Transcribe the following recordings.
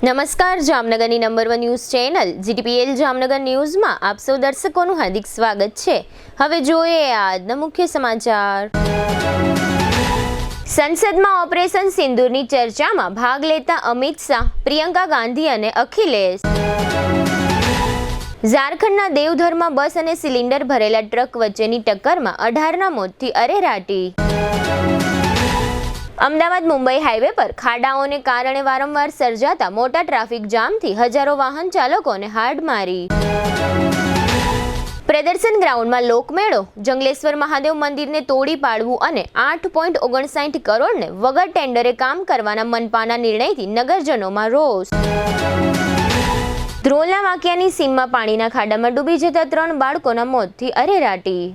નમસ્કાર, જામનગરની number 1 news channel GTPL Jamnagar ન્યૂઝમાં આપ સૌ દર્શકોનું હાર્દિક સ્વાગત છે। હવે જોઈએ આજના મુખ્ય સમાચાર। સંસદમાં ઓપરેશન સિંદૂરની ચર્ચામાં ભાગ લેતા અમિત શાહ, પ્રિયંકા ગાંધી અને અખિલેશ। ઝારખંડના દેવધરમાં બસ અને સિલિન્ડર ભરેલા ટ્રક વચ્ચેની ટક્કરમાં 18ના મોતથી અરેરાટી। અમદાવાદ મુંબઈ હાઈવે પર ખાડાઓને કારણે વારંવાર સર્જાતા મોટા ટ્રાફિક જામથી હજારો વાહન ચાલકોને હાડમારી। પ્રદર્શન ગ્રાઉન્ડમાં લોકમેળો, જંગલેશ્વર મહાદેવ મંદિરને તોડી પાડવું અને 8.59 કરોડને વગર ટેન્ડરે કામ કરવાના મનપાના નિર્ણયથી નગરજનોમાં રોષ। ધ્રોલના વાંકિયાની સીમમાં પાણીના ખાડામાં ડૂબી જતા 3 બાળકોના મોતથી અરેરાટી।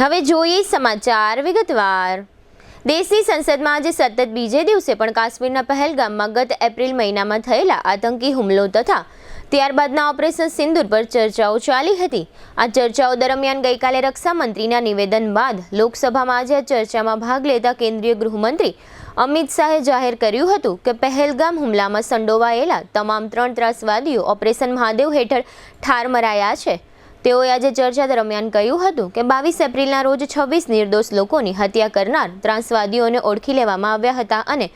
હવે જોઈએ સમાચાર વિગતવાર। દેશની સંસદમાં આજે સતત બીજે દિવસે પણ કાશ્મીરના પહેલગામમાં ગત એપ્રિલ મહિનામાં થયેલા આતંકી હુમલો તથા ત્યારબાદના ઓપરેશન સિંદૂર પર ચર્ચાઓ ચાલી હતી। આ ચર્ચાઓ દરમિયાન ગઈકાલે રક્ષામંત્રીના નિવેદન બાદ લોકસભામાં આજે આ ચર્ચામાં ભાગ લેતા કેન્દ્રીય ગૃહમંત્રી અમિત શાહે જાહેર કર્યું હતું કે પહેલગામ હુમલામાં સંડોવાયેલા તમામ 3 ત્રાસવાદીઓ ઓપરેશન મહાદેવ હેઠળ ઠાર મરાયા છે। તેઓએ આજે ચર્ચા દરમિયાન કહ્યું હતું કે 22 એપ્રિલના રોજ 26 નિર્દોષ લોકોની હત્યા કરનાર ત્રાસવાદીઓને ઓળખી લેવામાં આવ્યા હતા અને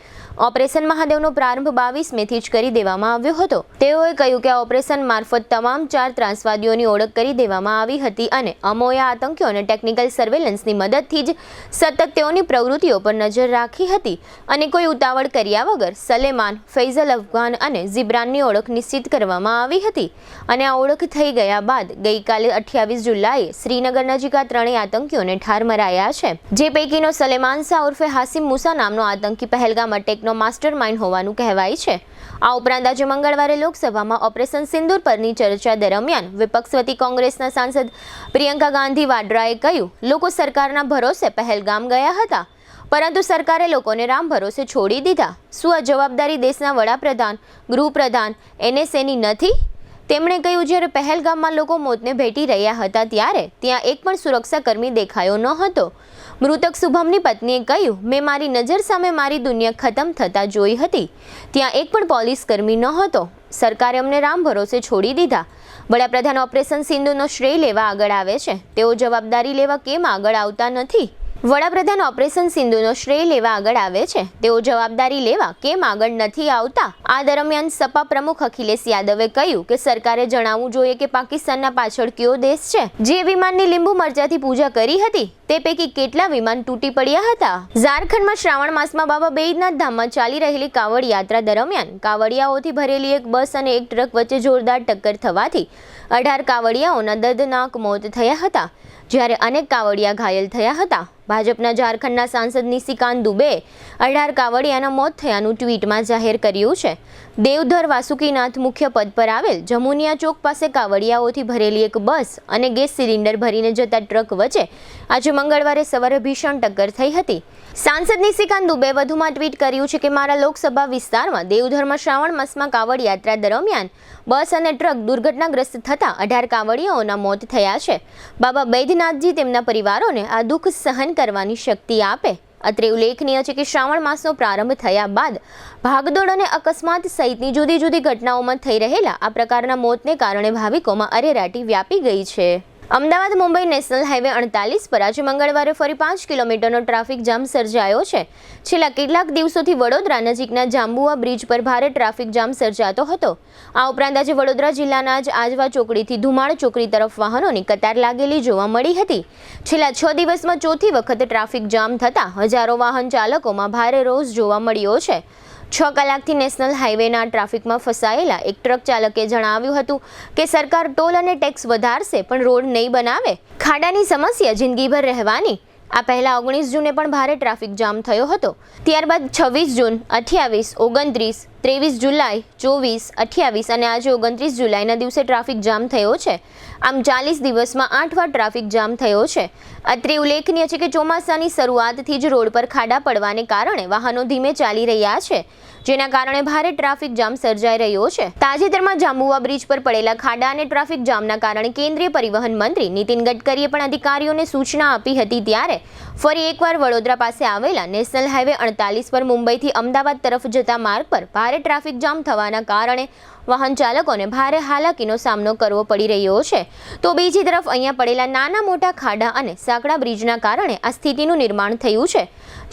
ઓપરેશન મહાદેવનો પ્રારંભ 22 મેથી જ કરી દેવામાં આવ્યો હતો। તેઓએ કહ્યું કે આ ઓપરેશન મારફત તમામ 4 ત્રાસવાદીઓની ઓળખ કરી દેવામાં આવી હતી અને અમોએ આતંકીઓને ટેકનિકલ સર્વેલન્સની મદદથી જ સતત તેઓની પ્રવૃત્તિઓ પર નજર રાખી હતી અને કોઈ ઉતાવળ કર્યા વગર સલેમાન, ફૈઝલ અફઘાન અને ઝિબ્રાનની ઓળખ નિશ્ચિત કરવામાં આવી હતી અને આ ઓળખ થઈ ગયા બાદ ગઈકાલે 28 જુલાઈએ શ્રીનગર નજીક આ 3 આતંકીઓને ઠાર મરાયા છે, જે પૈકીનો સલેમાન શાહ ઉર્ફે હાસિમ મુસા નામનો આતંકી પહેલગામ અટેકનો માસ્ટર માઇન્ડ હોવાનું કહેવાય છે। આ ઉપરાંત આજે મંગળવારે લોકસભામાં ઓપરેશન સિંદૂર પરની ચર્ચા દરમિયાન વિપક્ષ વતી કોંગ્રેસના સાંસદ પ્રિયંકા ગાંધી વાડ્રાએ કહ્યું, લોકો સરકારના ભરોસે પહેલગામ ગયા હતા, પરંતુ સરકારે લોકોને રામ ભરોસે છોડી દીધા। શું આ જવાબદારી દેશના વડાપ્રધાન, ગૃહપ્રધાન, NSAની નથી? તેમણે કહ્યું, જ્યારે પહેલગામમાં લોકો મોતને ભેટી રહ્યા હતા ત્યારે ત્યાં એક પણ સુરક્ષાકર્મી દેખાયો ન હતો। મૃતક શુભમની પત્નીએ કહ્યું, મેં મારી નજર સામે મારી દુનિયા ખતમ થતા જોઈ હતી, ત્યાં એક પણ પોલીસ કર્મી ન હતો, સરકારે અમને રામ ભરોસે છોડી દીધા। વડાપ્રધાન ઓપરેશન સિંધુનો શ્રેય લેવા આગળ આવે છે, તેઓ જવાબદારી લેવા કેમ આગળ આવતા નથી? વડાપ્રધાન ઓપરેશન સિંધુનો શ્રેય લેવા આગળ આવે છે, તેઓ જવાબદારી લેવા કેમ આગળ નથી આવતા? આ દરમિયાન સપા પ્રમુખ અખિલેશ યાદવે કહ્યું કે સરકારે જણાવવું જોઈએ કે પાકિસ્તાનના પાછળ કયો દેશ છે જે વિમાનની લીંબુ મરચાથી પૂજા કરી હતી, તે પૈકી કેટલા વિમાન તૂટી પડ્યા હતા? ઝારખંડમાં શ્રાવણ માસમાં બાબા બૈદ્યનાથ ધામમાં ચાલી રહેલી કાવડ યાત્રા દરમિયાન કાવડિયાઓથી ભરેલી એક બસ અને એક ટ્રક વચ્ચે જોરદાર ટક્કર થવાથી 18 કાવડિયાઓના દર્દનાક મોત થયા હતા, જ્યારે અનેક કાવડિયા ઘાયલ થયા હતા। ભાજપના ઝારખંડના સાંસદ નિશિકાંત દુબેએ 18 કાવડિયાના મોત થયાનું ટ્વીટમાં જાહેર કર્યું છે। દેવધર વાસુકીનાથ મુખ્ય પદ પર આવેલ જમુનિયા ચોક પાસે કાવડિયાઓથી ભરેલી એક બસ અને ગેસ સિલિન્ડર ભરીને જતા ટ્રક વચ્ચે આજે મંગળવારે સવારે ભીષણ ટક્કર થઈ હતી। સાંસદ નિશિકાંત દુબેએ વધુમાં ટ્વીટ કર્યું છે કે મારા લોકસભા વિસ્તારમાં દેવધરમાં શ્રાવણ માસમાં કાવડ યાત્રા દરમિયાન બસ અને ટ્રક દુર્ઘટનાગ્રસ્ત થતા 18 કાવડિયાઓના મોત થયા છે। બાબા બૈદ્યનાથજી તેમના પરિવારોને આ દુઃખ સહન કરવાની શક્તિ આપે। અત્રે ઉલ્લેખનીય છે કે શ્રાવણ માસનો પ્રારંભ થયા બાદ ભાગદોડ અને અકસ્માત સહિતની જુદી જુદી ઘટનાઓમાં થઈ રહેલા આ પ્રકારના મોતને કારણે ભાવિકોમાં અરેરાટી વ્યાપી ગઈ છે। અમદાવાદ મુંબઈ નેશનલ હાઈવે 48 પર આજે મંગળવારે ફરી 5 કિલોમીટરનો ટ્રાફિક જામ સર્જાયો છે। છેલ્લા કેટલાક દિવસોથી વડોદરા નજીકના જાંબુઆ બ્રિજ પર ભારે ટ્રાફિક જામ સર્જાતો હતો। આ ઉપરાંત આજે વડોદરા જિલ્લાના જ આજવા ચોકડીથી ધુમાડ ચોકડી તરફ વાહનોની કતાર લાગેલી જોવા મળી હતી। છેલ્લા 6 દિવસમાં ચોથી વખત ટ્રાફિક જામ થતા હજારો વાહન ચાલકોમાં ભારે રોષ જોવા મળ્યો છે। 6 કલાકથી નેશનલ હાઈવેના ટ્રાફિકમાં ફસાયેલા એક ટ્રક ચાલકે જણાવ્યું હતું કે સરકાર ટોલ અને ટેક્સ વધારશે પણ રોડ નહીં બનાવે, ખાડાની સમસ્યા જિંદગીભર રહેવાની। આ પહેલા 19 જૂને પણ ભારે ટ્રાફિક જામ થયો હતો, ત્યારબાદ 26 જૂન, 28, 29, 23 જુલાઈ, 24, 28 અને આજે 29 જુલાઈના દિવસે ટ્રાફિક જામ થયો છે। આમ 40 દિવસમાં 8 વાર ટ્રાફિક જામ થયો છે। અત્રે ઉલ્લેખનીય છે કે ચોમાસાની શરૂઆતથી જ રોડ પર ખાડા પડવાને કારણે વાહનો ધીમે ચાલી રહ્યા છે, જેના કારણે ભારે ટ્રાફિક જામ સર્જાઈ રહ્યો છે। તાજેતરમાં જાંબુઆ બ્રિજ પર પડેલા ખાડા અને ટ્રાફિક જામના કારણે કેન્દ્રીય પરિવહન મંત્રી નીતિન ગડકરીએ પણ અધિકારીઓને સૂચના આપી હતી, ત્યારે ફરી એકવાર વડોદરા પાસે આવેલા નેશનલ હાઈવે 48 પર મુંબઈથી અમદાવાદ તરફ જતા માર્ગ પર ભારે ભારે ટ્રાફિક જામ થવાના કારણે વાહન ચાલકોને ભારે હાલાકીનો સામનો કરવો પડી રહ્યો છે. તો બીજી તરફ અહીંયા પડેલા નાના મોટા ખાડા અને સાંકડા બ્રિજના કારણે આ સ્થિતિનું નિર્માણ થયું છે,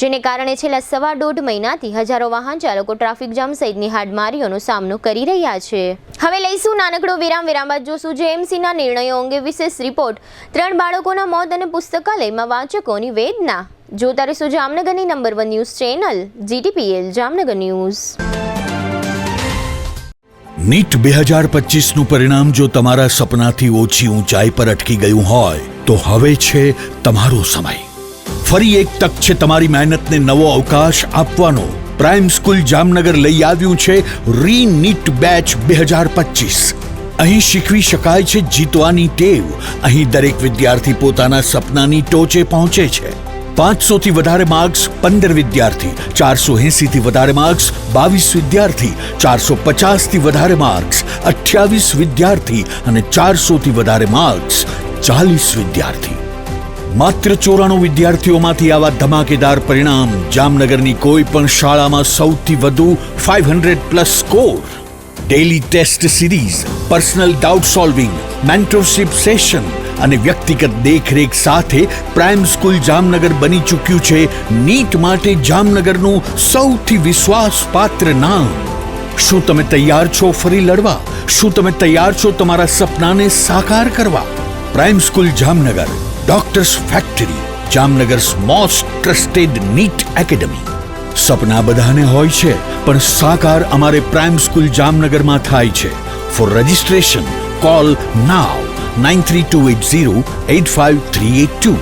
જેને કારણે છેલ્લા 1.5 મહિનાથી હજારો વાહન ચાલકો ટ્રાફિક જામ સહિતની હાડમારીઓનો સામનો કરી રહ્યા છે. હવે લઈશું નાનકડો વિરામ બાદ જોશું જેએમસીના નિર્ણયો અંગે વિશેષ રિપોર્ટ. 3 બાળકોના મોત અને પુસ્તકાલયમાં વાંચકોની વેદના. જોતા રહેશો જામનગરની number 1 news channel GTPL Jamnagar news. NEET 2025 નું પરિણામ જો તમારા સપનાથી ઓછી ઊંચાઈ પર અટકી ગયું હોય તો હવે છે તમારો સમય. ફરી એક તક છે તમારી મહેનતને નવો અવકાશ આપવાનો. પ્રાઇમ સ્કૂલ જામનગર લઈ આવ્યું છે રીનીટ બેચ 2025. અહીં શીખવી શકાય છે જીતવાની ટેવ. અહીં દરેક વિદ્યાર્થી પોતાના સપનાની ટોચે પહોંચે છે. 500 થી વધારે માર્ક્સ 15 વિદ્યાર્થી, 480 થી વધારે માર્ક્સ 22 વિદ્યાર્થી, 450 થી વધારે માર્ક્સ 28 વિદ્યાર્થી અને 400 થી વધારે માર્ક્સ 40 વિદ્યાર્થી. માત્ર 94 વિદ્યાર્થીઓમાંથી આવા ધમાકેદાર પરિણામ. જામનગરની કોઈ પણ શાળામાં સૌથી વધુ 500+ score. Daily test series, personal doubt solving, mentorship session અને વ્યક્તિગત દેખરેખ સાથે પ્રાઇમ સ્કૂલ જામનગર બની ચૂક્યું છે નીટ માટે જામનગરનું સૌથી વિશ્વાસપાત્ર નામ. શું તમે તૈયાર છો ફરી લડવા? શું તમે તૈયાર છો તમારા સપનાને સાકાર કરવા? Prime school Jamnagar, doctors factory, જામનગર્સ મોસ્ટ ટ્રસ્ટેડ નીટ એકેડમી. સપના બધાને હોય છે, પણ સાકાર અમારે પ્રાઇમ સ્કૂલ જામનગરમાં થાય છે. For registration call now 9328085382.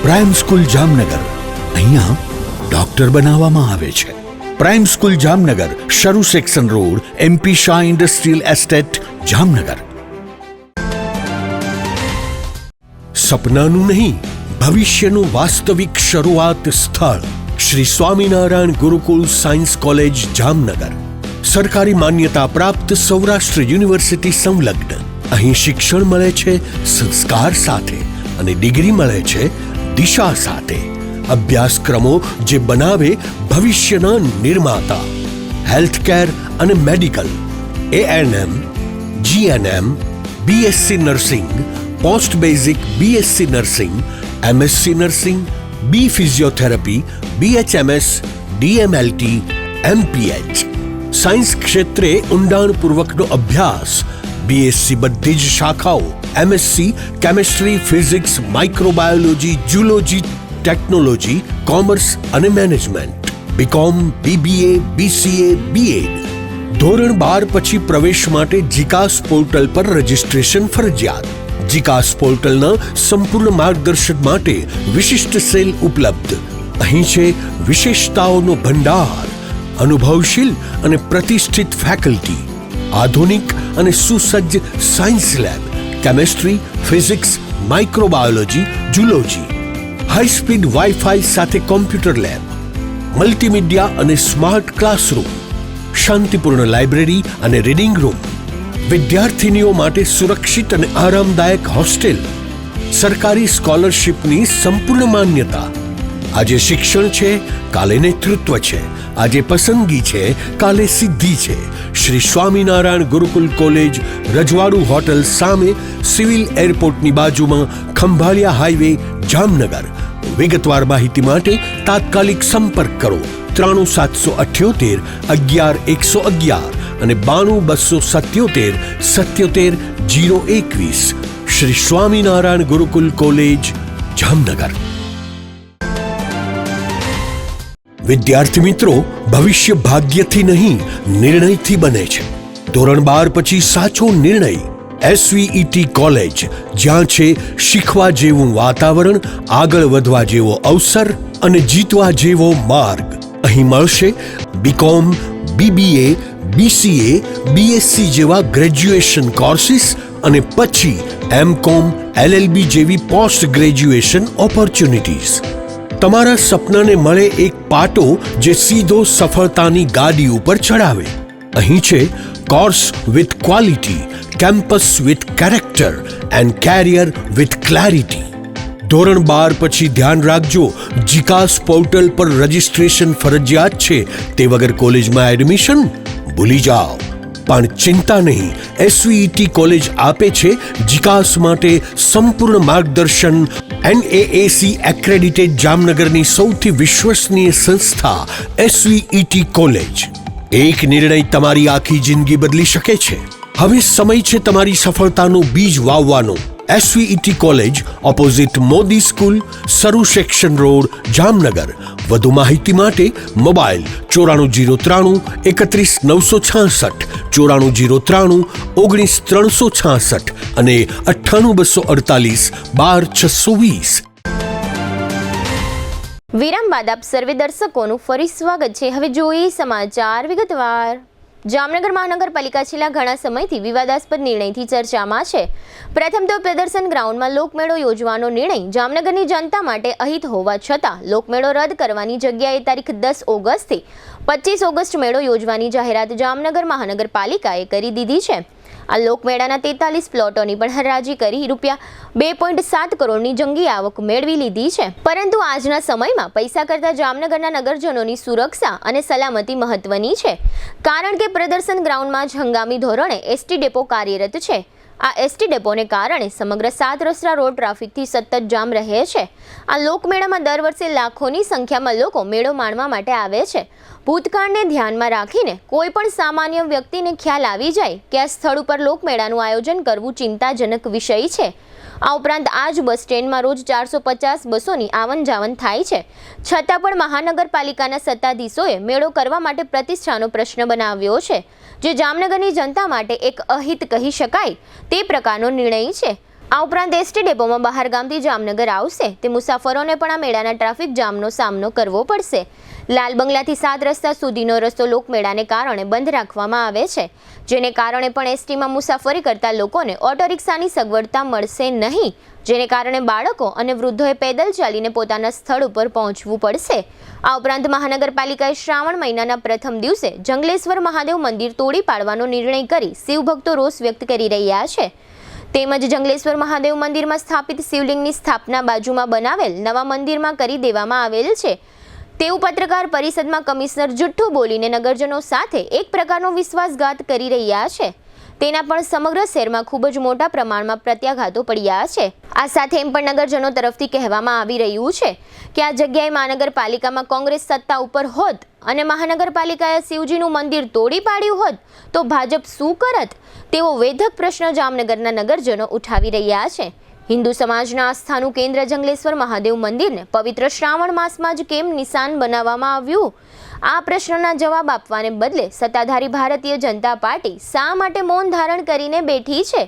Prime school Jamnagar, અહીંયા ડોક્ટર બનાવવામાં આવે છે. Prime school Jamnagar, Saru section road, MP Shah industrial estate, Jamnagar. સપનાનું નહીં, ભવિષ્યનું વાસ્તવિક શરૂઆત સ્થળ શ્રી સ્વામિનારાયણ ગુરુકુલ સાયન્સ કોલેજ જામનગર. સરકારી માન્યતા પ્રાપ્ત સૌરાષ્ટ્ર યુનિવર્સિટી સંલગ્ન. અહીં શિક્ષણ મળે છે સંસ્કાર સાથે અને ડિગ્રી મળે છે દિશા સાથે. અભ્યાસક્રમો જે બનાવે ભવિષ્યના નિર્માતા. હેલ્થકેર અને medical, ANM, GNM, BSc nursing, post basic BSc nursing, MSc nursing, B physiotherapy, BHMS, DMLT, MPH. Science ક્ષેત્રે ઊંડાણપૂર્વકનો અભ્યાસ. BSc બધી જ શાખાઓ, MSc chemistry, physics, microbiology, zoology, technology, commerce અને management. BCom, BBA, BCA, BEd. ધોરણ 12 પછી પ્રવેશ માટે જીકાસ પોર્ટલ પર રજિસ્ટ્રેશન ફરજિયાત. જીકાસ પોર્ટલના સંપૂર્ણ માર્ગદર્શન માટે વિશિષ્ટ સેલ ઉપલબ્ધ. અહીં છે વિશેષતાઓનો ભંડાર. અનુભવશીલ અને પ્રતિષ્ઠિત ફેકલ્ટી, આધુનિક અને સુસજ્જ science lab, chemistry, physics, microbiology, zoology, high speed wifi સાથે કોમ્પ્યુટર લેબ, મલ્ટીમીડિયા અને સ્માર્ટ ક્લાસરૂમ, શાંતિપૂર્ણ લાઇબ્રેરી અને રીડિંગ રૂમ, વિદ્યાર્થીનીઓ માટે સુરક્ષિત અને આરામદાયક હોસ્ટેલ, સરકારી સ્કોલરશિપની સંપૂર્ણ માન્યતા. આજે શિક્ષણ છે, કાલે નેતૃત્વ છે. આજે પસંદગી છે, કાલે સિદ્ધિ છે. શ્રી સ્વામિનારાયણ ગુરુકુલ કોલેજ, રજવાડું હોટલ સામે, સિવિલ એરપોર્ટની બાજુમાં, ખંભાળિયા હાઈવે, જામનગર. વિગતવાર માહિતી માટે તાત્કાલિક સંપર્ક કરો 93778 11111 અને 92277 77 021. શ્રી સ્વામિનારાયણ ગુરુકુલ કોલેજ, જામનગર. વિદ્યાર્થી મિત્રો, ભવિષ્ય ભાગ્યથી નહીં, નિર્ણયથી બને છે. ધોરણ 12 પછી સાચો નિર્ણય SVET કોલેજ, જ્યાં છે શીખવા જેવું વાતાવરણ, આગળ વધવા જેવો અવસર અને જીતવા જેવો માર્ગ. અહીં મળશે BCom, BBA, BCA, BSc જેવા ગ્રેજ્યુએશન કોર્સિસ અને પછી MCom, LLB જેવી પોસ્ટ ગ્રેજ્યુએશન ઓપોર્ચ્યુનિટીઝ. તમારા સપનાને મળે એક પાટો જે સીધો સફળતાની ગાડી ઉપર ચડાવે. અહીં છે course with quality, campus with character and carrier with clarity. ધોરણ 12 પછી ધ્યાન રાખજો, જીકાસ પોર્ટલ પર રજિસ્ટ્રેશન ફરજિયાત છે. તે વગર કોલેજમાં એડમિશન ભૂલી જાઓ. પણ ચિંતા નહીં, એસવીઈટી કોલેજ આપે છે વિકાસ માટે સંપૂર્ણ માર્ગદર્શન. NAAC એક્રેડિટેડ જામનગરની સૌથી વિશ્વસનીય સંસ્થા એસવીઈટી કોલેજ. એક નિર્ણય તમારી આખી જિંદગી બદલી શકે છે. હવે સમય છે તમારી સફળતાનું બીજ વાવવાનો. SVET college, opposite Modi school, Saru section road, Jamnagar. વધુ માહિતી માટે મોબાઈલ 9403 31966, 9403 19366 અને 98248 12620. વિરામ બાદ આપ સર્વે દર્શકોનું ફરી સ્વાગત છે. હવે જોઈએ સમાચાર વિગતવાર. જામનગર મહાનગરપાલિકા છેલ્લા ઘણા સમયથી વિવાદાસ્પદ નિર્ણયથી ચર્ચામાં છે. પ્રથમ તો પ્રદર્શન ગ્રાઉન્ડમાં લોકમેળો યોજવાનો નિર્ણય જામનગરની જનતા માટે અહિત હોવા છતાં લોકમેળો રદ કરવાની જગ્યાએ તારીખ 10 ઓગસ્ટથી 25 ઓગસ્ટ મેળો યોજવાની જાહેરાત જામનગર મહાનગરપાલિકાએ કરી દીધી છે. આ લોકમેળાના 43 પ્લોટોની પણ હરાજી કરી રૂપિયા 2.7 કરોડની જંગી આવક મેળવી લીધી છે. પરંતુ આજના સમયમાં પૈસા કરતા જામનગરના નગરજનોની સુરક્ષા અને સલામતી મહત્વની છે. કારણ કે પ્રદર્શન ગ્રાઉન્ડમાં જ હંગામી ધોરણે એસટી ડેપો કાર્યરત છે. આ એસટી ડેપોને કારણે સમગ્ર 7 રસ્તા રોડ ટ્રાફિકથી સતત જામ રહે છે. આ લોકમેળામાં દર વર્ષે લાખોની સંખ્યામાં લોકો મેળો માણવા માટે આવે છે. ભૂતકાળને ધ્યાનમાં રાખીને કોઈ પણ સામાન્ય વ્યક્તિને ખ્યાલ આવી જાય કે આ સ્થળ ઉપર લોકમેળાનું આયોજન કરવું ચિંતાજનક વિષય છે. આ ઉપરાંત આ જ બસ સ્ટેન્ડમાં રોજ 450 બસોની આવન જાવન થાય છે. છતાં પણ મહાનગરપાલિકાના સત્તાધીશોએ મેળો કરવા માટે પ્રતિષ્ઠાનો પ્રશ્ન બનાવ્યો છે, જે જામનગરની જનતા માટે એક અહિત કહી શકાય તે પ્રકારનો નિર્ણય છે. આ ઉપરાંત એસટી ડેપોમાં બહાર ગામથી જામનગર આવશે તે મુસાફરોને પણ આ મેળાના ટ્રાફિક જામનો સામનો કરવો પડશે. લાલ બંગલાથી 7 રસ્તા સુધીનો રસ્તો લોકમેળાને કારણે બંધ રાખવામાં આવે છે, જેને કારણે પણ એસટીમાં મુસાફરી કરતા લોકોને ઓટો રિક્ષાની સગવડતા મળશે નહીં, જેને કારણે બાળકો અને વૃદ્ધોએ પેદલ ચાલીને પોતાના સ્થળ ઉપર પહોંચવું પડશે. આ ઉપરાંત મહાનગરપાલિકાએ શ્રાવણ મહિનાના પ્રથમ દિવસે જંગલેશ્વર મહાદેવ મંદિર તોડી પાડવાનો નિર્ણય કરી શિવભક્તો રોષ વ્યક્ત કરી રહ્યા છે. તેમજ જંગલેશ્વર મહાદેવ મંદિરમાં સ્થાપિત શિવલિંગની સ્થાપના બાજુમાં બનાવેલ નવા મંદિરમાં કરી દેવામાં આવેલ છે તેવું પત્રકાર પરિષદમાં કમિશનર જુઠ્ઠું બોલીને નગરજનો સાથે એક પ્રકારનો વિશ્વાસઘાત કરી રહ્યા છે. તેના પણ સમગ્ર શહેરમાં ખૂબ જ મોટા પ્રમાણમાં પ્રત્યાઘાતો પડ્યા છે. આ સાથે એમ પણ નગરજનો તરફથી કહેવામાં આવી રહ્યું છે કે આ જગ્યાએ મહાનગરપાલિકામાં કોંગ્રેસ સત્તા ઉપર હોત અને મહાનગરપાલિકાએ શિવજીનું મંદિર તોડી પાડ્યું હોત તો ભાજપ શું કરત તેવો વેધક પ્રશ્ન જામનગરના નગરજનો ઉઠાવી રહ્યા છે. હિન્દુ સમાજના આસ્થાનું કેન્દ્ર જંગલેશ્વર મહાદેવ મંદિરને પવિત્ર શ્રાવણ માસમાં જ કેમ નિશાન બનાવવામાં આવ્યું? આ પ્રશ્નના જવાબ આપવાને બદલે સત્તાધારી ભારતીય જનતા પાર્ટી શા માટે મૌન ધારણ કરીને બેઠી છે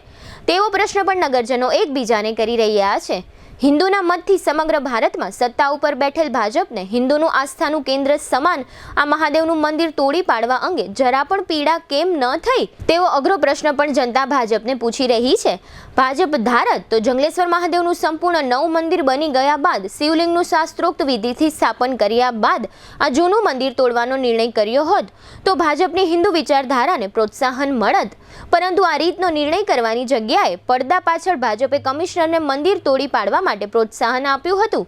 તેવો પ્રશ્ન પણ નગરજનો એકબીજાને કરી રહ્યા છે. હિન્દુના મતથી સમગ્ર ભારતમાં સત્તા ઉપર બેઠેલ ભાજપને હિન્દુનું આસ્થાનું કેન્દ્ર સમાન આ મહાદેવનું મંદિર તોડી પાડવા અંગે જરા પણ પીડા કેમ ન થઈ તેવો અઘરો પ્રશ્ન પણ જનતા ભાજપને પૂછી રહી છે. ભાજપ ધારત તો જંગલેશ્વર મહાદેવનું સંપૂર્ણ નવું મંદિર બની ગયા બાદ શિવલિંગનું શાસ્ત્રોક્ત વિધિથી સ્થાપન કર્યા બાદ આ જૂનું મંદિર તોડવાનો નિર્ણય કર્યો હોત તો ભાજપની હિન્દુ વિચારધારાને પ્રોત્સાહન મળત. પરંતુ આ રીતનો નિર્ણય કરવાની જગ્યાએ પડદા પાછળ ભાજપે કમિશનરને મંદિર તોડી પાડવા માટે પ્રોત્સાહન આપ્યું હતું,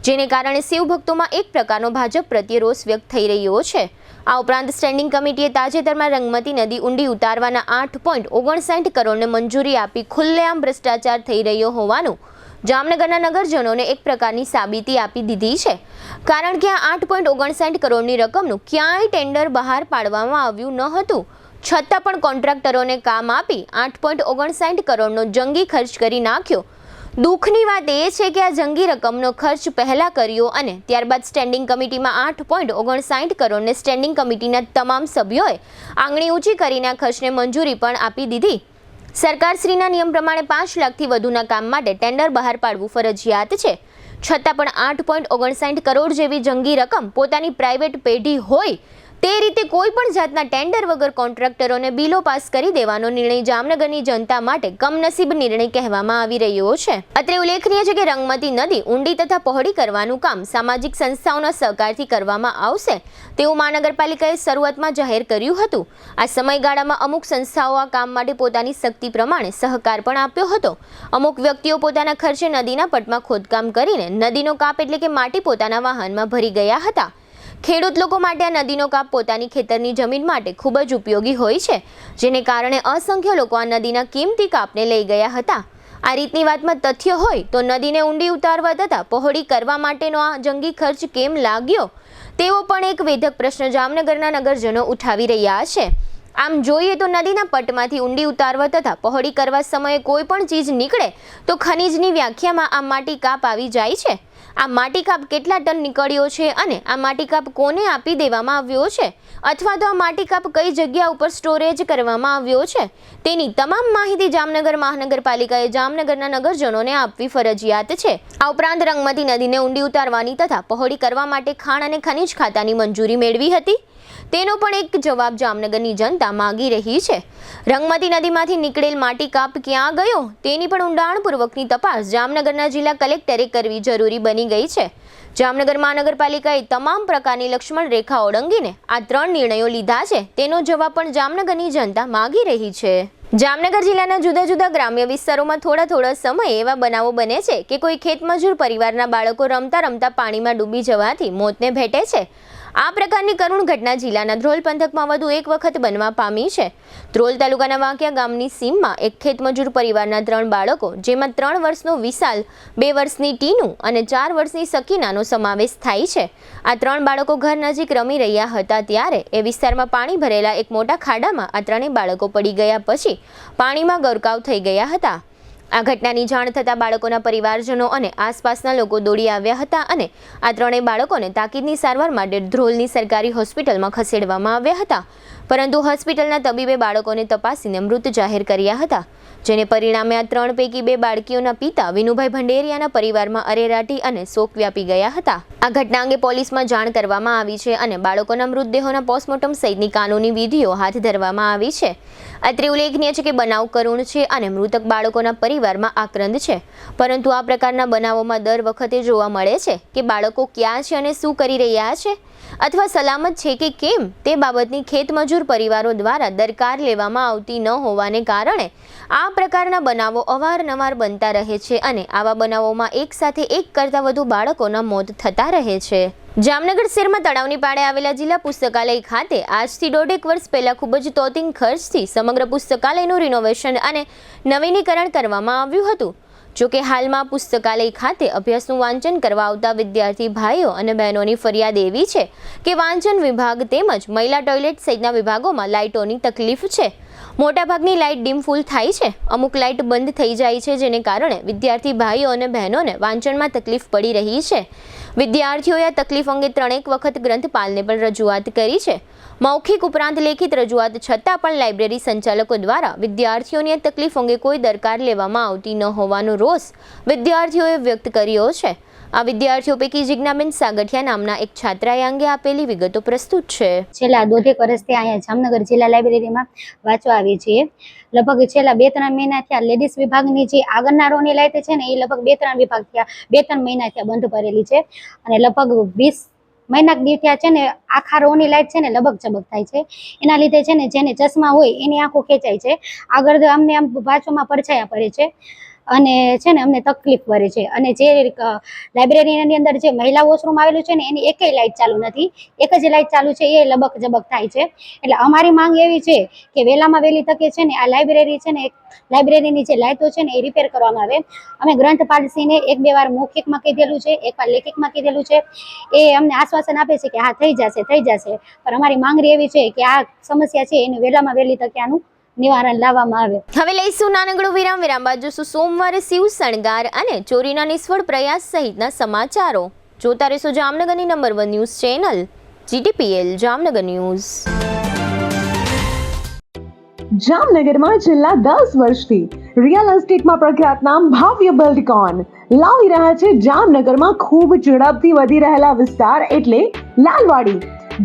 જેને કારણે શિવભક્તોમાં એક પ્રકારનો ભાજપ પ્રત્યે રોષ વ્યક્ત થઈ રહ્યો છે. આ ઉપરાંત સ્ટેન્ડિંગ કમિટીએ તાજેતરમાં રંગમતી નદી ઊંડી ઉતારવાના 8.59 કરોડને મંજૂરી આપી ખુલ્લેઆમ ભ્રષ્ટાચાર થઈ રહ્યો હોવાનું જામનગરના નગરજનોને એક પ્રકારની સાબિતી આપી દીધી છે. કારણ કે આ 8.59 કરોડની રકમનું ક્યાંય ટેન્ડર બહાર પાડવામાં આવ્યું ન હતું, છતાં પણ કોન્ટ્રાક્ટરોને કામ આપી 8.59 કરોડનો જંગી ખર્ચ કરી નાખ્યો. દુઃખની વાત એ છે કે આ જંગી રકમનો ખર્ચ પહેલા કર્યો અને ત્યારબાદ સ્ટેન્ડિંગ કમિટીમાં 8.59 કરોડને સ્ટેન્ડિંગ કમિટીના તમામ સભ્યોએ આંગળી ઊંચી કરીને આ ખર્ચને મંજૂરી પણ આપી દીધી. સરકારશ્રીના નિયમ પ્રમાણે 5 લાખથી વધુના કામ માટે ટેન્ડર બહાર પાડવું ફરજિયાત છે, છતાં પણ 8.59 કરોડ જેવી જંગી રકમ પોતાની પ્રાઇવેટ પેઢી હોય તે રીતે કોઈ પણ જાતના ટેન્ડર વગર કોન્ટ્રાક્ટરોને બિલો પાસ કરી દેવાનો નિર્ણય જામનગરની જનતા માટે કમનસીબ નિર્ણય કહેવામાં આવી રહ્યો છે. અત્રે ઉલ્લેખનીય છે કે રંગમતી નદી ઊંડી તથા પહોળી કરવાનું કામ સામાજિક સંસ્થાઓના સહકારથી કરવામાં આવશે તેવું મહાનગરપાલિકાએ શરૂઆતમાં જાહેર કર્યું હતું. આ સમયગાળામાં અમુક સંસ્થાઓ આ કામ માટે પોતાની શક્તિ પ્રમાણે સહકાર પણ આપ્યો હતો. અમુક વ્યક્તિઓ પોતાના ખર્ચે નદીના પટમાં ખોદકામ કરીને નદીનો કાપ એટલે કે માટી પોતાના વાહનમાં ભરી ગયા હતા. ખેડૂત લોકો માટે આ નદીનો કાપ પોતાની ખેતરની જમીન માટે ખૂબ જ ઉપયોગી હોય છે, જેને કારણે અસંખ્ય લોકો આ નદીના કિંમતી કાપને લઈ ગયા હતા. આ રીતની વાતમાં તથ્ય હોય તો નદીને ઊંડી ઉતારવા તથા પહોળી કરવા માટેનો આ જંગી ખર્ચ કેમ લાગ્યો તેવો પણ એક વેધક પ્રશ્ન જામનગરના નગરજનો ઉઠાવી રહ્યા છે. આમ જોઈએ તો નદીના પટમાંથી ઊંડી ઉતારવા તથા પહોળી કરવા સમયે કોઈ પણ ચીજ નીકળે તો ખનીજની વ્યાખ્યામાં આ માટી કાપ આવી જાય છે. આ માટી કાપ કેટલા ટન નીકળ્યો છે અને આ માટી કાપ કોને આપી દેવામાં આવ્યો છે અથવા તો આ માટી કાપ કઈ જગ્યા ઉપર સ્ટોરેજ કરવામાં આવ્યો છે તેની તમામ માહિતી જામનગર મહાનગરપાલિકાએ જામનગરના નગરજનોને આપવી ફરજિયાત છે. આ ઉપરાંત રંગમતી નદીને ઊંડી ઉતારવાની તથા પહોળી કરવા માટે ખાણ અને ખનીજ ખાતાની મંજૂરી મેળવી હતી તેનો પણ એક જવાબ જામનગરની જનતા માંગી રહી છે. રંગમતી નદીમાંથી નીકળેલ માટી કાપ ક્યાં ગયો તેની પણ ઊંડાણપૂર્વકની તપાસ જામનગરના જિલ્લા કલેક્ટરે કરવી જરૂરી બની ગઈ છે. જામનગર મહાનગરપાલિકાએ તમામ પ્રકારની લક્ષ્મણ રેખા ઓળંગીને આ 3 નિર્ણયો લીધા છે તેનો જવાબ પણ જામનગરની જનતા માંગી રહી છે. જામનગર જિલ્લાના જુદા જુદા ગ્રામ્ય વિસ્તારોમાં થોડા સમયે એવા બનાવો બને છે કે કોઈ ખેતમજૂર પરિવારના બાળકો રમતા રમતા પાણીમાં ડૂબી જવાથી મોતને ભેટે છે. આ પ્રકારની કરુણ ઘટના જિલ્લાના ધ્રોલ પંથકમાં વધુ એક વખત બનવા પામી છે. ધ્રોલ તાલુકાના વાંકિયા ગામની સીમમાં એક ખેતમજૂર પરિવારના 3 બાળકો, જેમાં 3 વર્ષનો વિશાલ, 2 વર્ષની ટીનુ અને 4 વર્ષની સકીનાનો સમાવેશ થાય છે. આ 3 બાળકો ઘર નજીક રમી રહ્યા હતા ત્યારે એ વિસ્તારમાં પાણી ભરેલા એક મોટા ખાડામાં આ 3 બાળકો પડી ગયા પછી પાણીમાં ગરકાવ થઈ ગયા હતા. આ ઘટનાની જાણ થતાં બાળકોના પરિવારજનો અને આસપાસના લોકો દોડી આવ્યા હતા અને આ 3 બાળકોને તાકીદની સારવાર માટે ધ્રોલની સરકારી હોસ્પિટલમાં ખસેડવામાં આવ્યા હતા, પરંતુ હોસ્પિટલના તબીબે બાળકોને તપાસીને મૃત જાહેર કર્યા હતા, જેને પરિણામે આ 3 પૈકી 2 બાળકીઓના પિતા વિનુભાઈ ભંડેરિયાના પરિવારમાં અરેરાટી અને શોક વ્યાપી ગયા હતા. આ ઘટના અંગે પોલીસમાં જાણ કરવામાં આવી છે અને બાળકોના મૃતદેહોના પોસ્ટમોર્ટમ સહિતની કાનૂની વિધિઓ હાથ ધરવામાં આવી છે. અત્રે ઉલ્લેખનીય છે કે બનાવ કરુણ છે અને મૃતક બાળકોના પરિવારમાં આક્રંદ છે, પરંતુ આ પ્રકારના બનાવોમાં દર વખતે જોવા મળે છે કે બાળકો ક્યાં છે અને શું કરી રહ્યા છે અથવા સલામત છે કે કેમ તે બાબતની ખેતમજૂર પરિવારો દ્વારા દરકાર લેવામાં આવતી ન હોવાને કારણે આ પ્રકારના બનાવો અવારનવાર બનતા રહે છે અને આવા બનાવોમાં એક સાથે એક કરતાં વધુ બાળકોના મોત થતા રહે છે. જામનગર શહેરમાં તળાવની પાળે આવેલા જિલ્લા પુસ્તકાલય ખાતે આજથી 1.5 વર્ષ પહેલા ખૂબ જ તોતિંગ ખર્ચથી સમગ્ર પુસ્તકાલયનું રિનોવેશન અને નવીનીકરણ કરવામાં આવ્યું હતું. જોકે હાલમાં પુસ્તકાલય ખાતે અભ્યાસનું વાંચન કરવા આવતા વિદ્યાર્થી ભાઈઓ અને બહેનોની ફરિયાદ એવી છે કે વાંચન વિભાગ તેમજ મહિલા ટોયલેટ સહિતના વિભાગોમાં લાઇટોની તકલીફ છે. મોટાભાગની લાઇટ ડીમ ફૂલ થાય છે, અમુક લાઇટ બંધ થઈ જાય છે, જેને કારણે વિદ્યાર્થી ભાઈઓ અને બહેનોને વાંચનમાં તકલીફ પડી રહી છે. વિદ્યાર્થીઓએ આ તકલીફ અંગે 3 વખત ગ્રંથપાલને પણ રજૂઆત કરી છે. મૌખિક ઉપરાંત લેખિત રજૂઆત છતાં પણ લાઇબ્રેરી સંચાલકો દ્વારા વિદ્યાર્થીઓની આ તકલીફ અંગે કોઈ દરકાર લેવામાં આવતી ન હોવાનો રોષ વિદ્યાર્થીઓએ વ્યક્ત કર્યો છે. આ વિદ્યાર્થીઓ પૈકી જિજ્ઞાબેન સાગઠિયા નામના એક છાત્રાએ અંગે આપેલી વિગતો પ્રસ્તુત છે. છેલ્લા 2.5 વર્ષથી અહીંયા જામનગર જિલ્લા લાઇબ્રેરીમાં વાંચવા આવી છીએ. લગભગ છેલ્લા 2-3 મહિનાથી આ લેડીઝ વિભાગની જે આગળના રોની લાઇટ છે ને એ લગભગ 2-3 વિભાગ થયા 2-3 મહિનાથી બંધ ભરેલી છે અને લગભગ 20 મહિના દી થયા છે ને આખા રોની લાઇટ છે ને લબક ચબક થાય છે. એના લીધે છે ને જેને ચશ્મા હોય એની આંખો ખેંચાય છે, આગળ અમને આમ વાંચવામાં પડછાયા પડે છે અને છે ને અમને તકલીફ પડે છે. અને જે લાઇબ્રેરીની અંદર જે મહિલા વોશરૂમ આવેલું છે ને એની એકેય લાઇટ ચાલુ નથી, એક જ લાઇટ ચાલુ છે, એ લબક જબક થાય છે. એટલે અમારી માંગ એવી છે કે વહેલામાં વહેલી તકે છે ને આ લાઇબ્રેરી છે ને લાઇબ્રેરીની જે લાઇટો છે ને એ રિપેર કરવામાં આવે. અમે ગ્રંથપાલશ્રીને 1-2 વાર મૌખિકમાં કીધેલું છે, 1 વાર લેખિતમાં કીધેલું છે, એ અમને આશ્વાસન આપે છે કે હા થઈ જશે. પણ અમારી માંગણી એવી છે કે આ સમસ્યા છે એને વહેલામાં વહેલી તકે આનું નિવારણ લાવવામાં આવે. હવે લઈશું નાનકડો વિરામ બાદ જોશું સોમવારે શિવ શણગાર અને ચોરીના નિષ્ફળ પ્રયાસ સહિતના સમાચારો. જોતા રહેશો જામનગરની number 1 news channel GTPL Jamnagar news. જામનગરમાં છેલ્લા 10 વર્ષથી રિયલ એસ્ટેટમાં પ્રખ્યાત નામ ભવ્ય બિલ્ડકોન લાવી રહ્યા છે જામનગરમાં ખૂબ ઝડપથી વધી રહેલા વિસ્તાર એટલે લાલવાડી,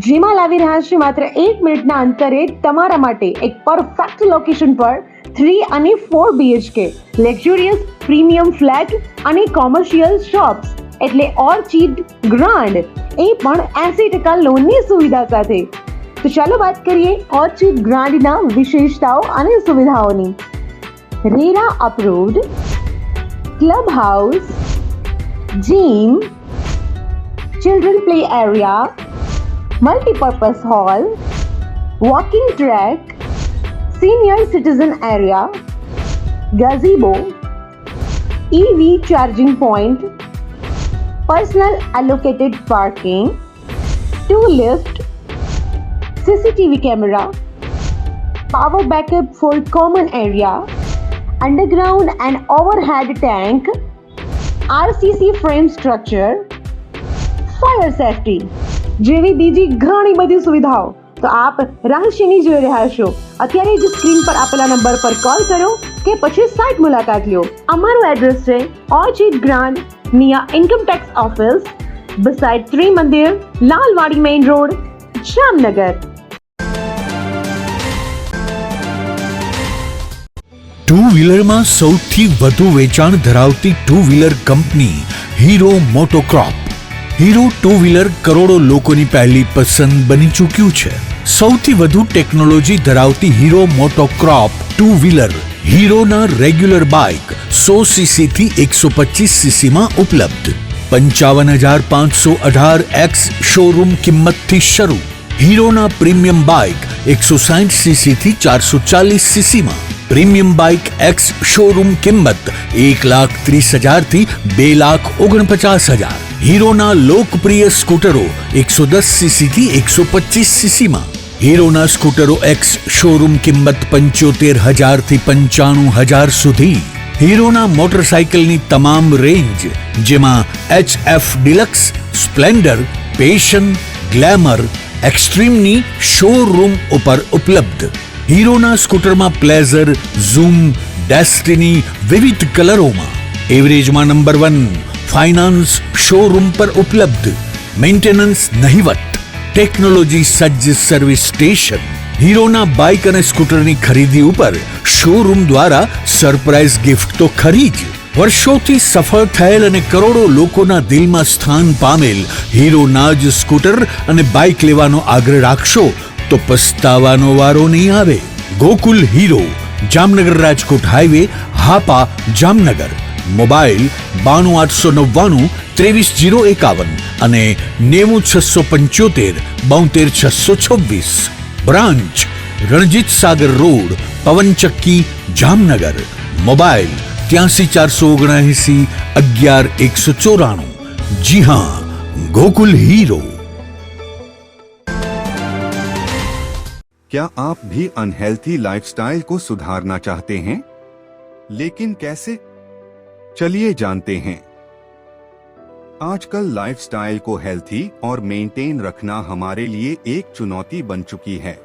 જેમાં લાવી રહ્યા છે માત્ર 1 મિનિટના અંતરે તમારા માટે એક પરફેક્ટ લોકેશન પર 3 અને 4 BHK લક્ઝુરિયસ પ્રીમિયમ ફ્લેટ અને કોમર્શિયલ શોપ્સ એટલે ઓર્ચિડ ગ્રાન્ડ, એ પણ 80% લોનની સુવિધા સાથે. તો ચાલો વાત કરીએ ઓર્ચિડ ગ્રાન્ડના વિશેષતાઓ અને સુવિધાઓની. RERA approved, club house, gym, children play area, multi-purpose hall, walking track, senior citizen area, gazebo, EV charging point, personal allocated parking, 2 lift, CCTV camera, power backup for common area, underground and overhead tank, RCC frame structure, fire safety જેવી બીજી ઘણી બધી સુવિધાઓ તો આપ રહસ્યની જોઈ રહ્યા છો. અત્યારે જ સ્ક્રીન પર આપેલા નંબર પર કોલ કરો કે પછી સાઇટ મુલાકાત લ્યો. અમારું એડ્રેસ છે Orchid Grand near income tax office beside Trimandir, Lalwadi main road, Jamnagar. Two વ્હીલરમાં સૌથી વધુ વેચાણ ધરાવતી two wheeler company Hero MotoCorp. Hero two wheeler કરોડો લોકોની પહેલી પસંદ બની ચૂક્યું છે. સૌથી વધુ ટેકનોલોજી ધરાવતી હીરો મોટોક્રોપ ટુ વ્હીલર હીરોના રેગ્યુલર બાઇક 100 સીસી થી 125 સીસી માં ઉપલબ્ધ. 55,518 શોરૂમ કિંમતથી શરૂ. હીરોના પ્રીમિયમ બાઇક 160 સીસી થી 440 સીસી માં. પ્રીમિયમ બાઇક એક્સ શોરૂમ કિંમત 1,30,000 થી 2,49,000. હીરોના લોકપ્રિય સ્કૂટરો 110 સીસી થી 125 સીસી માં. હીરોના સ્કૂટરો એક્સ શોરૂમ કિંમત 75,000 થી 95,000 સુધી. હીરોના મોટરસાઇકલની તમામ રેન્જ જેમાં HF Deluxe, Splendor, Passion, Glamour, એક્સ્ટ્રીમની શોરૂમ ઉપર ઉપલબ્ધ. હીરોના સ્કૂટરમાં પ્લેઝર, ઝૂમ, ડેસ્ટિની વિવિધ કલરોમાં. એવરેજમાં નંબર 1. ફાઇનાન્સ શોરૂમ પર ઉપલબ્ધ. મેન્ટેનન્સ નહિવત. ટેકનોલોજી સજ્જ સર્વિસ સ્ટેશન. હીરોના બાઇક અને સ્કૂટરની ખરીદી ઉપર શોરૂમ દ્વારા સરપ્રાઇઝ ગિફ્ટ તો ખરી જ. વર્ષોથી સફળ થયેલ અને કરોડો લોકોના દિલમાં સ્થાન પામેલ હીરોના જ સ્કૂટર અને બાઇક લેવાનો આગ્રહ રાખશો તો પસ્તાવાનો વારો નહીં આવે. Gokul hero, Jamnagar Rajkot highway, Hapa, Jamnagar. Mobile 92,899 23,051 અને 90,675 72,626. Branch Ranjit Sagar road, પવનચક્કી, Jamnagar. Mobile 83,479 11,194. જી હા, ગોકુલ હીરો. क्या आप भी अनहेल्थी लाइफस्टाइल को सुधारना चाहते हैं? लेकिन कैसे? चलिए जानते हैं। आजकल लाइफस्टाइल को हेल्थी और मेंटेन रखना हमारे लिए एक चुनौती बन चुकी है।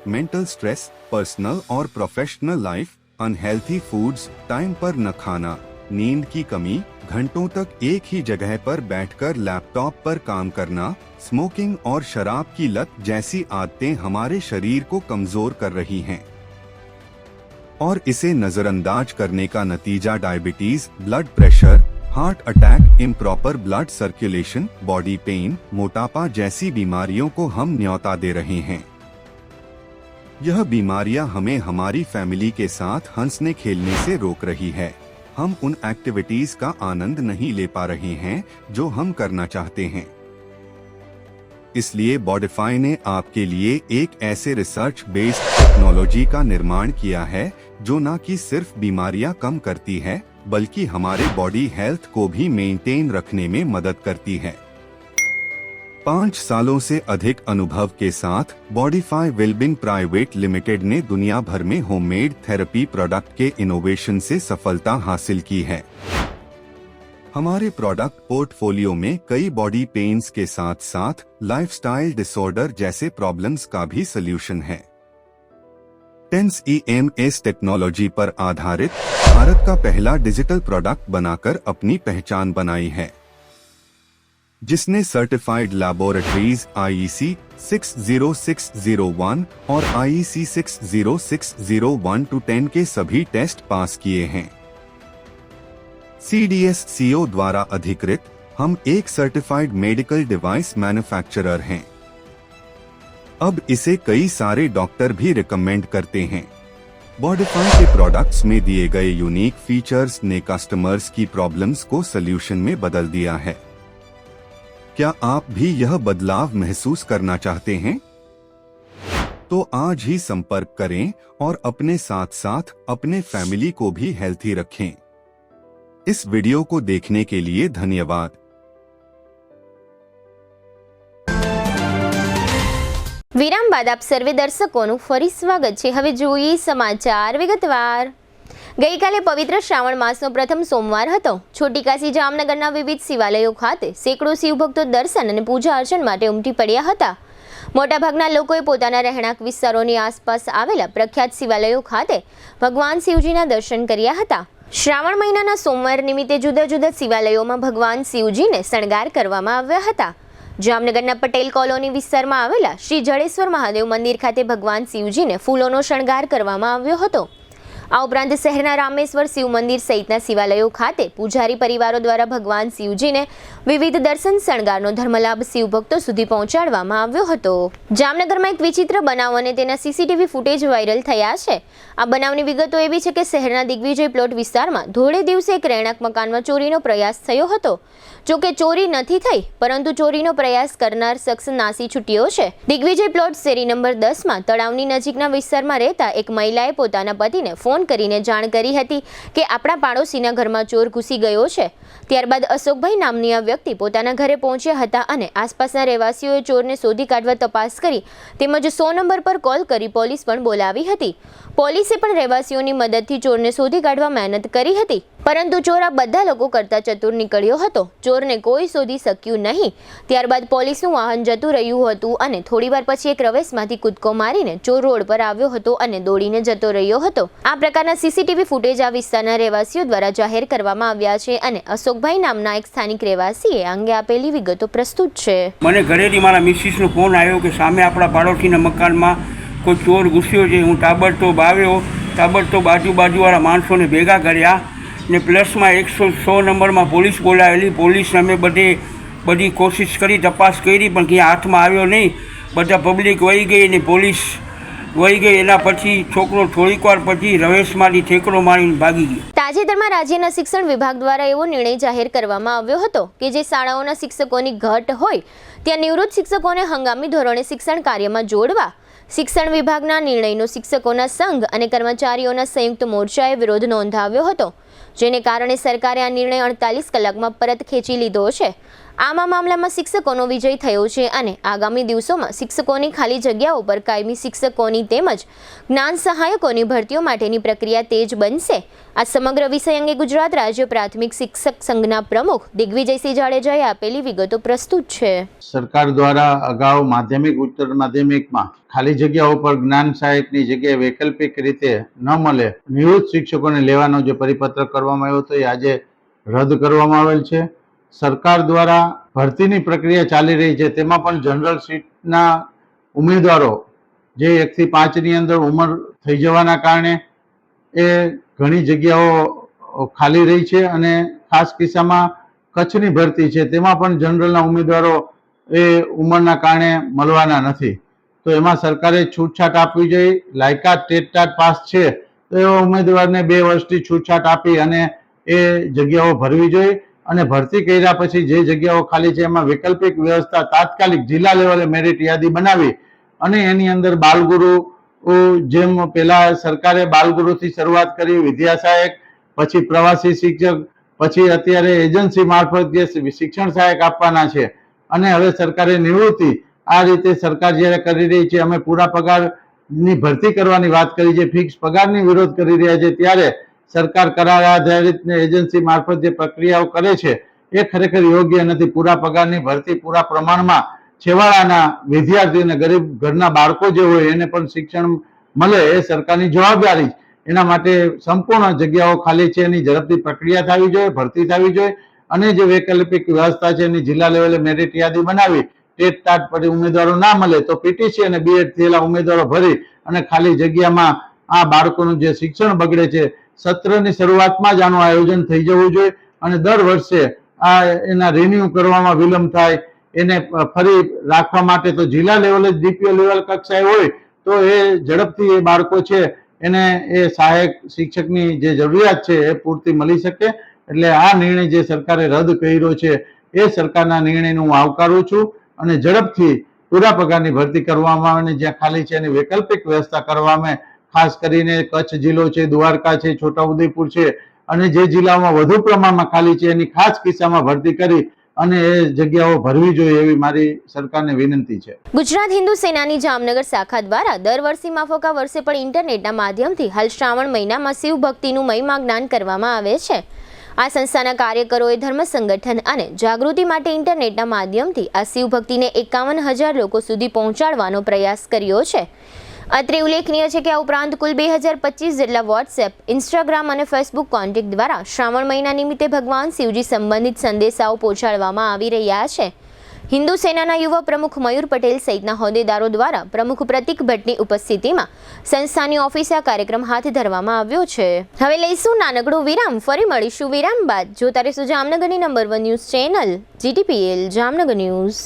मेंटल स्ट्रेस, पर्सनल और professional life, unhealthy foods, time पर न खाना, नींद की कमी, घंटों तक एक ही जगह पर बैठकर लैपटॉप पर काम करना, स्मोकिंग और शराब की लत जैसी आदतें हमारे शरीर को कमजोर कर रही हैं और इसे नजरअंदाज करने का नतीजा diabetes, blood pressure, heart attack, improper blood circulation, body pain, मोटापा जैसी बीमारियों को हम न्योता दे रहे हैं। यह बीमारियां हमें हमारी फैमिली के साथ हंसने खेलने से रोक रही है। हम उन एक्टिविटीज का आनंद नहीं ले पा रहे हैं जो हम करना चाहते हैं। इसलिए बॉडिफाई ने आपके लिए एक ऐसे रिसर्च बेस्ड टेक्नोलॉजी का निर्माण किया है जो न कि सिर्फ बीमारियां कम करती है बल्कि हमारे बॉडी हेल्थ को भी मेंटेन रखने में मदद करती है। 5 सालों से अधिक अनुभव के साथ बॉडिफाई वेलबींग प्राइवेट लिमिटेड ने दुनिया भर में होममेड थेरेपी प्रोडक्ट के इनोवेशन से सफलता हासिल की है। हमारे प्रोडक्ट पोर्टफोलियो में कई बॉडी पेन्स के साथ साथ लाइफस्टाइल डिसऑर्डर जैसे प्रॉब्लम्स का भी सलूशन है। टेंस EMS टेक्नोलॉजी पर आधारित भारत का पहला डिजिटल प्रोडक्ट बनाकर अपनी पहचान बनाई है, जिसने सर्टिफाइड लैबोरेटरीज IEC 60601 और IEC 60601-10 के सभी टेस्ट पास किए हैं। CDSCO द्वारा अधिकृत हम एक सर्टिफाइड मेडिकल डिवाइस मैन्युफैक्चरर हैं। अब इसे कई सारे डॉक्टर भी रिकमेंड करते हैं। बॉडिफाई के प्रोडक्ट्स में दिए गए यूनिक फीचर्स ने कस्टमर्स की प्रॉब्लम्स को सॉल्यूशन में बदल दिया है। क्या आप भी यह बदलाव महसूस करना चाहते हैं? तो आज ही संपर्क करें और अपने साथ साथ अपने फैमिली को भी हेल्थी रखें। इस वीडियो को देखने के लिए धन्यवाद। વિરામ બાદ આપ સર્વે દર્શકોનું ફરી સ્વાગત છે। હવે જોઈએ સમાચાર વિગતવાર। ગઈકાલે પવિત્ર શ્રાવણ માસનો પ્રથમ સોમવાર હતો। છોટી કાશી જામનગરના વિવિધ શિવાલયો ખાતે સેંકડો શિવભક્તો દર્શન અને પૂજા અર્ચન માટે ઉમટી પડ્યા હતા। મોટાભાગના લોકોએ પોતાના રહેણાંક વિસ્તારોની આસપાસ આવેલા પ્રખ્યાત શિવાલયો ખાતે ભગવાન શિવજીના દર્શન કર્યા હતા। શ્રાવણ મહિનાના સોમવાર નિમિત્તે જુદા જુદા શિવાલયોમાં ભગવાન શિવજીને શણગાર કરવામાં આવ્યા હતા। જામનગરના પટેલ કોલોની વિસ્તારમાં આવેલા શ્રી જડેશ્વર મહાદેવ મંદિર ખાતે ભગવાન શિવજીને ફૂલોનો શણગાર કરવામાં આવ્યો હતો। આ ઉપરાંત શહેરના રામેશ્વર શિવ મંદિર સહિતના શિવાલયો ખાતે પૂજારી પરિવારો દ્વારા ભગવાન શિવજીને વિવિધ દર્શન શણગારનો ધર્મલાભ શિવભક્તો સુધી પહોંચાડવામાં આવ્યો હતો। જામનગરમાં એક વિચિત્ર બનાવ અને તેના સીસીટીવી ફૂટેજ વાયરલ થયા છે। આ બનાવની વિગતો એવી છે કે શહેરના દિગ્વિજય પ્લોટ વિસ્તારમાં ધોળે દિવસે એક રહેણાંક મકાનમાં ચોરીનો પ્રયાસ થયો હતો। જો કે ચોરી નથી થઈ, પરંતુ ચોરીનો પ્રયાસ કરનાર શખ્સ નાસી છૂટ્યો છે। દિગ્વિજય પ્લોટ શેરી નંબર 10માં તળાવની નજીકના વિસ્તારમાં રહેતા એક મહિલાએ પોતાના પતિને ફોન કરીને જાણ કરી હતી કે આપણા પાડોશીના ઘરમાં ચોર ઘૂસી ગયો છે। ત્યારબાદ અશોકભાઈ નામની આ વ્યક્તિ પોતાના ઘરે પહોંચ્યા હતા અને આસપાસના રહેવાસીઓએ ચોરને શોધી કાઢવા તપાસ કરી તેમજ 100 નંબર પર કોલ કરી પોલીસ પણ બોલાવી હતી। પોલીસે પણ રહેવાસીઓની મદદથી ચોરને શોધી કાઢવા મહેનત કરી હતી, પરંતુ ચોર આ બધા લોકો કરતા ચતુર નીકળ્યો હતો। ચોરને કોઈ શોધી શક્યું નહીં। ત્યારબાદ પોલીસનું વાહન જતું રહ્યું હતું અને થોડીવાર પછી એક રવેશમાંથી કૂદકો મારીને ચોર રોડ પર આવ્યો હતો અને દોડીને જતો રહ્યો હતો। આ પ્રકારના સીસીટીવી ફૂટેજ આ વિસ્તારના રહેવાસીઓ દ્વારા જાહેર કરવામાં આવ્યા છે અને અશોકભાઈ નામના એક સ્થાનિક રહેવાસીએ આ અંગે આપેલી વિગતો પ્રસ્તુત છે। મને ઘરેથી મારા મિસિસનો ફોન આવ્યો કે સામે આપણા પાડોશીના મકાનમાં કોઈ ચોર ઘૂસ્યો છે। હું તાબડતોબ આવ્યો, તાબડતોબ આજુબાજુવાળા માણસોને ભેગા કર્યા ને પ્લસમાં 100 નંબરમાં પોલીસ બોલાવેલી। પોલીસ અમે બધી કોશિશ કરી, તપાસ કરી, પણ ક્યાં હાથમાં આવ્યો નહીં। બધા પબ્લિક વહી ગઈ ને પોલીસ વહી ગઈ। એના પછી છોકરો થોડીક વાર પછી રવેશમાંથી ઠેકડો મારીને ભાગી ગયો। તાજેતરમાં રાજ્યના શિક્ષણ વિભાગ દ્વારા એવો નિર્ણય જાહેર કરવામાં આવ્યો હતો કે જે શાળાઓના શિક્ષકોની ઘટ હોય ત્યાં નિવૃત્ત શિક્ષકોને હંગામી ધોરણે શિક્ષણ કાર્યમાં જોડવા। શિક્ષણ વિભાગના નિર્ણયનો શિક્ષકોના સંઘ અને કર્મચારીઓના સંયુક્ત મોરચાએ વિરોધ નોંધાવ્યો હતો, જેને કારણે સરકારે આ નિર્ણય 48 કલાકમાં પરત ખેંચી લીધો છે। આમ આ મામલામાં શિક્ષકોનો વિજય થયો છે અને આગામી દિવસોમાં શિક્ષકોની ખાલી જગ્યાઓ પર કાયમી શિક્ષકોની તેમજ જ્ઞાન સહાયકોની ભરતીઓ માટેની પ્રક્રિયા તેજ બનશે। આ સમગ્ર વિષય અંગે ગુજરાત રાજ્ય પ્રાથમિક શિક્ષક સંઘના પ્રમુખ દિગ્વિજયસિંહ જાડેજાએ આપેલી વિગતો પ્રસ્તુત છે। સરકાર દ્વારા અગાઉ માધ્યમિક ઉચ્ચતર માધ્યમિકમાં ખાલી જગ્યાઓ પર જ્ઞાન સહાયકની જગ્યાએ વૈકલ્પિક રીતે ન મળે નિવૃત્ત શિક્ષકોને લેવાનો જે પરિપત્ર કરવામાં આવ્યો હતો એ આજે રદ કરવામાં આવેલ છે। સરકાર દ્વારા ભરતીની પ્રક્રિયા ચાલી રહી છે, તેમાં પણ જનરલ સીટના ઉમેદવારો જે 1 થી 5ની અંદર ઉંમર થઈ જવાના કારણે એ ઘણી જગ્યાઓ ખાલી રહી છે અને ખાસ કિસ્સામાં કચ્છની ભરતી છે તેમાં પણ જનરલના ઉમેદવારો એ ઉંમરના કારણે મળવાના નથી। તો એમાં સરકારે છૂટછાટ આપવી જોઈએ। લાયકાત ટેટ પાસ છે તો એવા ઉમેદવારને 2 વર્ષની છૂટછાટ આપી અને એ જગ્યાઓ ભરવી જોઈએ અને ભરતી કર્યા પછી જે જગ્યાઓ ખાલી છે એમાં વૈકલ્પિક વ્યવસ્થા તાત્કાલિક જિલ્લા લેવલે મેરિટ યાદી બનાવી અને એની અંદર બાલગુરુ, જેમ પહેલા સરકારે બાલગુરુથી શરૂઆત કરી, વિદ્યા સહાયક, પછી પ્રવાસી શિક્ષક, પછી અત્યારે એજન્સી મારફત જે શિક્ષણ સહાયક આપવાના છે અને હવે સરકારે નિવૃત્તિ, આ રીતે સરકાર જ્યારે કરી રહી છે, અમે પૂરા પગારની ભરતી કરવાની વાત કરી છે, ફિક્સ પગારની વિરોધ કરી રહ્યા છે, ત્યારે સરકાર કરાર આધારિત ને એજન્સી મારફત જે પ્રક્રિયાઓ કરે છે એ ખરેખર યોગ્ય નથી। પૂરા પગારની ભરતી પૂરા પ્રમાણમાં છેવાડાના વિદ્યાર્થીઓને, ગરીબ ઘરના બાળકો જે હોય એને પણ શિક્ષણ મળે એ સરકારની જવાબદારી। એના માટે સંપૂર્ણ જગ્યાઓ ખાલી છે એની ઝડપથી પ્રક્રિયા થવી જોઈએ, ભરતી થવી જોઈએ અને જે વૈકલ્પિક વ્યવસ્થા છે એની જિલ્લા લેવલે મેરિટ યાદી બનાવી ટેટ ટાટ પર ઉમેદવારો ના મળે તો પીટીસી અને બીએડ થયેલા ઉમેદવારો ભરી અને ખાલી જગ્યામાં આ બાળકોનું જે શિક્ષણ બગડે છે, સત્રની શરૂઆતમાં જ આનું આયોજન થઈ જવું જોઈએ અને દર વર્ષે આ એના રિન્યુ કરવામાં વિલંબ થાય, એને ફરી રાખવા માટે તો જિલ્લા લેવલે ડીપીઓ લેવલ કક્ષાએ હોય તો એ ઝડપથી એ બાળકો છે એને એ સહાયક શિક્ષકની જે જરૂરિયાત છે એ પૂરતી મળી શકે। એટલે આ નિર્ણય જે સરકારે રદ કર્યો છે એ સરકારના નિર્ણયને હું આવકારું છું અને ઝડપથી પૂરા પગારની ભરતી કરવામાં આવે અને જ્યાં ખાલી છે એની વૈકલ્પિક વ્યવસ્થા કરવામાં, ખાસ કરીને કચ્છ જિલ્લો છે, દ્વારકા છે, છોટાઉદેપુર છે અને જે જિલ્લાઓમાં વધુ પ્રમાણમાં ખાલી છે એની ખાસ કિસ્સામાં ભરતી કરી અને એ જગ્યાઓ ભરવી જોઈએ એવી મારી સરકારને વિનંતી છે. ગુજરાત હિન્દુ સેનાની જામનગર શાખા દ્વારા દર વર્ષે માફક આ વર્ષે પણ ઇન્ટરનેટના માધ્યમથી હાલ શ્રાવણ મહિનામાં શિવ ભક્તિનું મહિમા જ્ઞાન કરવામાં આવે છે. આ સંસ્થાના કાર્યકરોએ ધર્મ સંગઠન અને જાગૃતિ માટે ઇન્ટરનેટના માધ્યમથી આ શિવ ભક્તિને 51,000 લોકો સુધી પહોંચાડવાનો પ્રયાસ કર્યો છે. અત્રે ઉલ્લેખનીય છે કે આ ઉપરાંત કુલ 2025 જેટલા વોટ્સએપ, ઇન્સ્ટાગ્રામ અને ફેસબુક કોન્ટેક્ટ દ્વારા શ્રાવણ મહિના નિમિત્તે ભગવાન શિવજી સંબંધિત સંદેશાઓ પહોંચાડવામાં આવી રહ્યા છે. હિન્દુ સેનાના યુવા પ્રમુખ મયુર પટેલ સહિતના હોદ્દેદારો દ્વારા પ્રમુખ પ્રતિક ભટ્ટની ઉપસ્થિતિમાં સંસ્થાની ઓફિસે આ કાર્યક્રમ હાથ ધરવામાં આવ્યો છે. હવે લઈશું નાનકડું વિરામ, ફરી મળીશું વિરામ બાદ. જોતા રહેશો જામનગરની number 1 news channel GTPL Jamnagar news.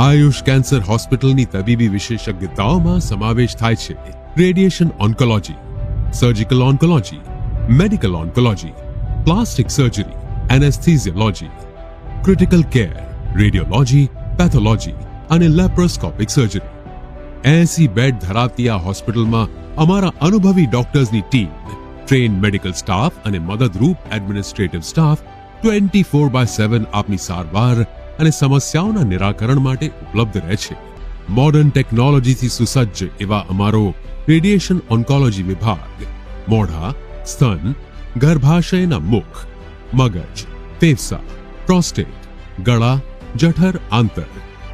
Ayush cancer હોસ્પિટલની તબીબી વિશેષજ્ઞતાઓમાં સમાવેશ થાય છે radiation oncology, surgical oncology, medical oncology, plastic surgery, anaesthesiology, critical care, radiology, pathology અને લેપ્રોસ્કોપિક સર્જરી. 80 બેડ ધરાવતી આ હોસ્પિટલમાં અમારા અનુભવી ડોક્ટર્સની ટીમ, ટ્રેન મેડિકલ સ્ટાફ અને મદદરૂપ એડમિનિસ્ટ્રેટિવ સ્ટાફ 24/7 આપની સારવાર અને સમસ્યાઓના નિરાકરણ માટે ઉપલબ્ધ રહે છે. મોડર્ન ટેકનોલોજીથી સુસજ્જ એવા અમારો રેડિયેશન ઓન્કોલોજી વિભાગ મોઢા, સ્તન, ગર્ભાશયના મુખ, મગજ, ફેફસા, પ્રોસ્ટેટ, ગળા, જઠર, આંતર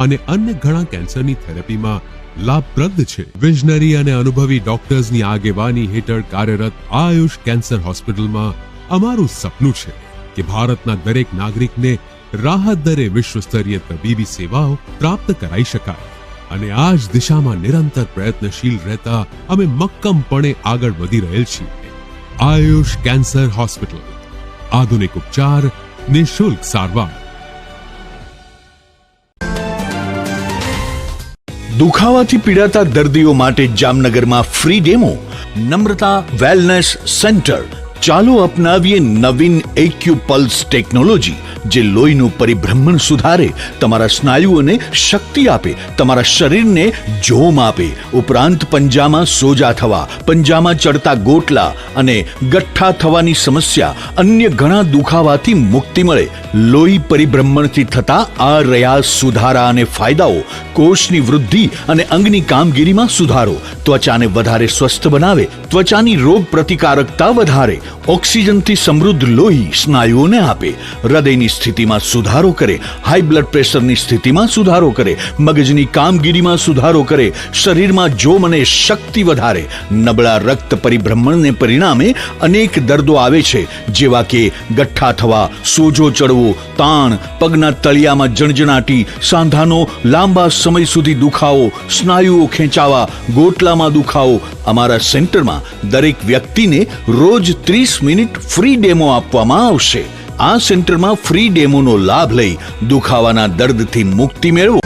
અને અન્ય ઘણા કેન્સરની થેરેપીમાં લાભપ્રદ છે. વિઝનરી અને અનુભવી ડોક્ટર્સની આગેવાની હેઠળ કાર્યરત આયુષ કેન્સર હોસ્પિટલમાં અમારું સપનું છે કે ભારતના દરેક નાગરિકને રાહત દરે વિશ્વસ્તરીય તબીબી સેવાઓ પ્રાપ્ત કરાઈ શકાય અને આ જ દિશામાં નિરંતર પ્રયત્નશીલ રહેતા અમે મક્કમપણે આગળ વધી રહેલ છીએ. આયુષ કેન્સર હોસ્પિટલ, આધુનિક ઉપચાર, નિઃશુલ્ક સારવાર. દુખાવાથી પીડાતા દર્દીઓ માટે જામનગરમાં ફ્રી ડેમો. નમ્રતા વેલનેસ સેન્ટર. ચાલો અપનાવીએ નવીન એક્યુપલ્સ ટેકનોલોજી, જે લોહીનું પરિભ્રમણ સુધારે, તમારા સ્નાયુઓને શક્તિ આપે, તમારા શરીરને જોમ આપે. ઉપરાંત પંજામાં સોજા થવા, પંજામાં ચડતા ગોટલા અને ગઠ્ઠા થવાની સમસ્યા, અન્ય ઘણા દુખાવાથી મુક્તિ મળે. લોહી પરિભ્રમણથી થતા આ રહ્યા સુધારા અને ફાયદાઓ. કોષની વૃદ્ધિ અને અંગની કામગીરીમાં સુધારો, ત્વચાને વધારે સ્વસ્થ બનાવે, ત્વચાની રોગ પ્રતિકારકતા વધારે, ઓક્સિજનથી સમૃદ્ધ લોહી સ્નાયુઓને આપે, હૃદયની સ્થિતિમાં સુધારો કરે, હાઈ બ્લડ પ્રેશરની સ્થિતિમાં સુધારો કરે, મગજની કામગીરીમાં સુધારો કરે, શરીરમાં જોમ અને શક્તિ વધારે. નબળા રક્ત પરિભ્રમણને પરિણામે અનેક દર્દો આવે છે, જેવા કે ગઠ્ઠા થવા, સોજો ચડવો, તાણ, પગના તળિયામાં જણજણાટી, સાંધાનો લાંબા સમય સુધી દુખાવો, સ્નાયુઓ ખેંચાવા, ગોટલામાં દુખાવો. અમારા સેન્ટરમાં દરેક વ્યક્તિને રોજ 30 મિનિટ ફ્રી ડેમો આપવામાં આવશે. આ સેન્ટરમાં ફ્રી ડેમોનો લાભ લઈ દુખાવાના દર્દથી મુક્તિ મેળવો.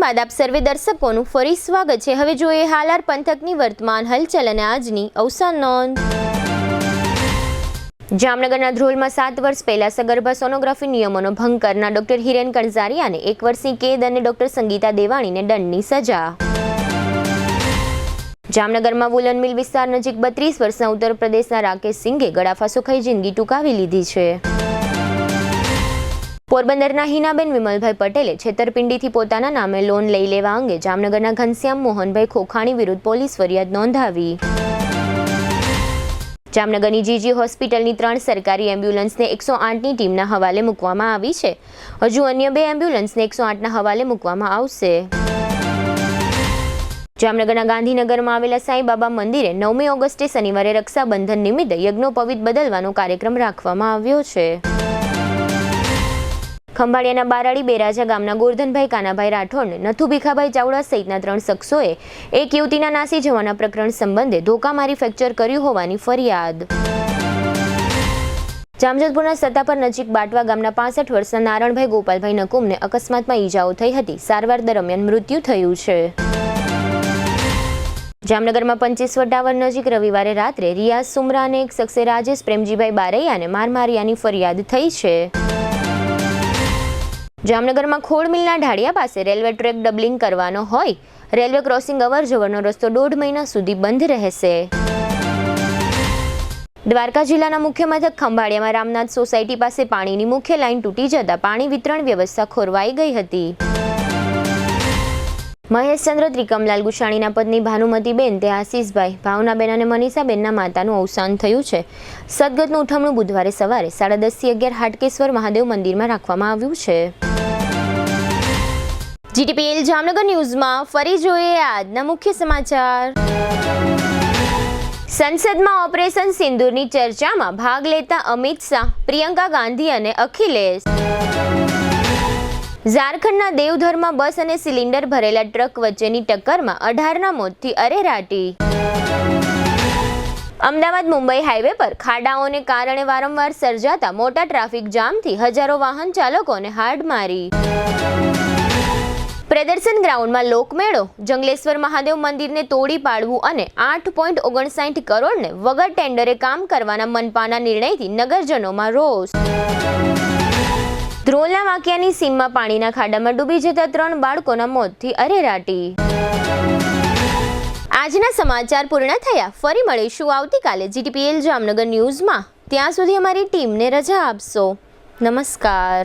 બાદ આપ સર્વે દર્શકોનું ફરી સ્વાગત છે. હવે જોઈએ હાલાર પંથકની વર્તમાન હલચલ અને આજની અવસાન નોંધ. જામનગરના ધ્રોલમાં 7 વર્ષ પહેલા સગર્ભા સોનોગ્રાફી નિયમોનો ભંગ કરનાર ડોક્ટર હિરેન કણઝારિયાને 1 વર્ષની કેદ અને ડોક્ટર સંગીતા દેવાણીને દંડની સજા. જામનગરમાં વુલન મિલ વિસ્તાર નજીક 32 વર્ષના ઉત્તર પ્રદેશના રાકેશ સિંઘે ગળાફાંસો ખાઈ જિંદગી ટૂંકાવી લીધી છે. પોરબંદરના હિનાબેન વિમલભાઈ પટેલે છેતરપિંડીથી પોતાના નામે લોન લઈ લેવા અંગે જામનગરના ઘનશ્યામ મોહનભાઈ ખોખાણી વિરુદ્ધ પોલીસ ફરિયાદ નોંધાવી. જામનગરની જીજી હોસ્પિટલની 3 સરકારી એમ્બ્યુલન્સને 108ની ટીમના હવાલે મૂકવામાં આવી છે. હજુ અન્ય 2 એમ્બ્યુલન્સને 108ના હવાલે મૂકવામાં આવશે. જામનગરના ગાંધીનગરમાં આવેલા સાંઈબાબા મંદિરે 9મી ઓગસ્ટે શનિવારે રક્ષાબંધન નિમિત્તે યજ્ઞોપવિત બદલવાનો કાર્યક્રમ રાખવામાં આવ્યો છે. ખંભાળિયાના બારાડી બેરાજા ગામના ગોરધનભાઈ કાનાભાઈ રાઠોડને નથુ ભીખાભાઈ ચાવડા સહિતના 3 શખ્સોએ એક યુવતીના નાસી જવાના પ્રકરણ સંબંધે ધોકા મારી ફ્રેક્ચર કર્યું હોવાની ફરિયાદ. જામજોધપુરના સત્તાપર નજીક બાટવા ગામના 65 વર્ષના નારણભાઈ ગોપાલભાઈ નકુમને અકસ્માતમાં ઈજાઓ થઈ હતી. સારવાર દરમિયાન મૃત્યુ થયું છે. જામનગરમાં 25 ટાવર નજીક રવિવારે રાત્રે રિયાઝ સુમરા અને એક શખ્સે રાજેશ પ્રેમજીભાઈ બારૈયાને માર માર્યાની ફરિયાદ થઈ છે. જામનગરમાં ખોડ મિલના ઢાળિયા પાસે રેલવે ટ્રેક ડબલિંગ કરવાનો હોય રેલવે ક્રોસિંગ અવર જવરનો રસ્તો 1.5 મહિના સુધી બંધ રહેશે. દ્વારકા જિલ્લાના મુખ્ય મથક ખંભાળિયામાં રામનાથ સોસાયટી પાસે પાણીની મુખ્ય લાઇન તૂટી જતા પાણી વિતરણ વ્યવસ્થા ખોરવાઈ ગઈ હતી. મહેશચંદ્ર ત્રિકમલાલ ગુસાણીના પત્ની ભાનુમતીબેન તે આશીષભાઈ ભાવનાબેન અને મનીષાબેનના માતાનું અવસાન થયું છે. સદગતનું ઉઠમણું બુધવારે સવારે 10:30 થી 11 હાટકેશ્વર મહાદેવ મંદિરમાં રાખવામાં આવ્યું છે. જીટીપીએલ જામનગર ન્યૂઝમાં ફરી જોઈએ આજના મુખ્ય સમાચાર. સંસદમાં ઓપરેશન સિંદૂરની ચર્ચામાં ભાગ લેતા અમિત શાહ, પ્રિયંકા ગાંધી અને અખિલેશ. ઝારખંડના દેવધરમાં બસ અને સિલિન્ડર ભરેલા ટ્રક વચ્ચેની ટક્કરમાં 18ના મોતથી અરેરાટી. અમદાવાદ મુંબઈ હાઈવે પર ખાડાઓને કારણે વારંવાર સર્જાતા મોટા ટ્રાફિક જામથી હજારો વાહન ચાલકોને હાડમારી. પ્રદર્શન ગ્રાઉન્ડમાં લોકમેળો, જંગલેશ્વર મહાદેવ મંદિરને તોડી પાડવું અને 8.59 કરોડને વગર ટેન્ડરે કામ કરવાના મનપાના નિર્ણયથી નગરજનોમાં રોષ. ધ્રોલના વાંકિયાની સીમમાં પાણીના ખાડામાં ડૂબી જતા 3 બાળકોના મોતથી અરેરાટી. આજના સમાચાર પૂર્ણ થયા. ફરી મળીશું આવતીકાલે જીટીપીએલ જામનગર ન્યૂઝમાં. ત્યાં સુધી અમારી ટીમને રજા આપશો. નમસ્કાર.